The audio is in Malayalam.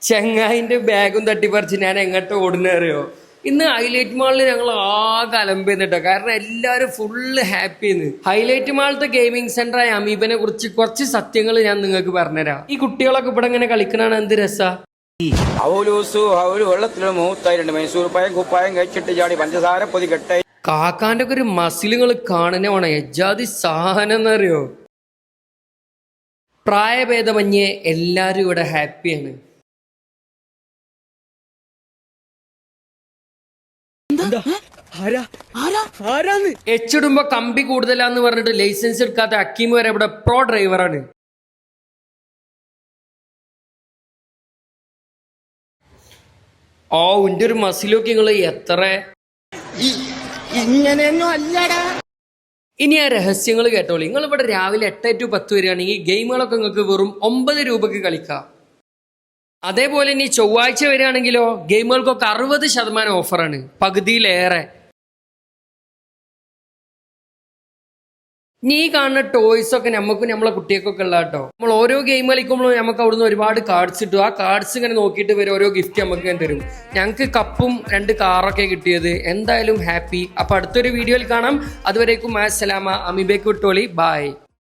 ചെങ്ങായിന്റെ ബാഗും തട്ടിപ്പറിച്ച് ഞാൻ എങ്ങോട്ട് ഓടുന്നറിയോ? ഇന്ന് ഹൈലൈറ്റ് മാളിൽ ഞങ്ങൾ ആകെ അലമ്പെന്നിട്ടോ. കാരണം എല്ലാവരും ഫുള്ള് ഹാപ്പിന്ന്. ഹൈലൈറ്റ് മാളിലത്തെ ഗെയിമിംഗ് സെന്ററായ അമീബനെ കുറിച്ച് കുറച്ച് സത്യങ്ങൾ ഞാൻ നിങ്ങൾക്ക് പറഞ്ഞുതരാം. ഈ കുട്ടികളൊക്കെ ഇവിടെ ഇങ്ങനെ കളിക്കണാണ് എന്ത് രസാ. കാക്കാന്റെ ഒക്കെ ഒരു മസിലുകൾ കാണുന്നേ വേണം. എജാതി സാധനം എന്നറിയോ? പ്രായഭേദമന്യേ എല്ലാരും ഇവിടെ ഹാപ്പിയാണ്. എച്ചിടുമ്പോ കമ്പി കൂടുതലാന്ന് പറഞ്ഞിട്ട് ലൈസൻസ് എടുക്കാത്ത അക്കീം വരെ ഇവിടെ പ്രോ ഡ്രൈവറാണ്. ഇന്റെ ഒരു മസിലൊക്കെ നിങ്ങള് എത്ര ഇങ്ങനെയൊന്നും അല്ലടാ. ഇനി ആ രഹസ്യങ്ങൾ കേട്ടോളി. നിങ്ങൾ ഇവിടെ രാവിലെ 8 to 10 വരികയാണെങ്കിൽ ഗെയിമുകളൊക്കെ നിങ്ങൾക്ക് വെറും 9 രൂപക്ക് കളിക്കാം. അതേപോലെ ഇനി ചൊവ്വാഴ്ച വരികയാണെങ്കിലോ ഗെയിമുകൾക്കൊക്കെ 60% ഓഫറാണ്, പകുതിയിലേറെ. നീ കാണുന്ന ടോയ്സ് ഒക്കെ നമുക്കും നമ്മളെ കുട്ടികൾക്കൊക്കെ ഉള്ള കേട്ടോ. നമ്മൾ ഓരോ ഗെയിം കളിക്കുമ്പോഴും നമുക്ക് അവിടുന്ന് ഒരുപാട് കാർഡ്സ് കിട്ടും. ആ കാർഡ്സ് ഇങ്ങനെ നോക്കിയിട്ട് വരും ഓരോ ഗിഫ്റ്റ് നമുക്ക് ഇങ്ങനെ തരും. ഞങ്ങൾക്ക് കപ്പും 2 കാറൊക്കെ കിട്ടിയത്. എന്തായാലും ഹാപ്പി. അപ്പൊ അടുത്തൊരു വീഡിയോയിൽ കാണാം. അതുവരേക്കും അസ്സലാമ. അമീബേക്ക് വിട്ടോളി. ബൈ.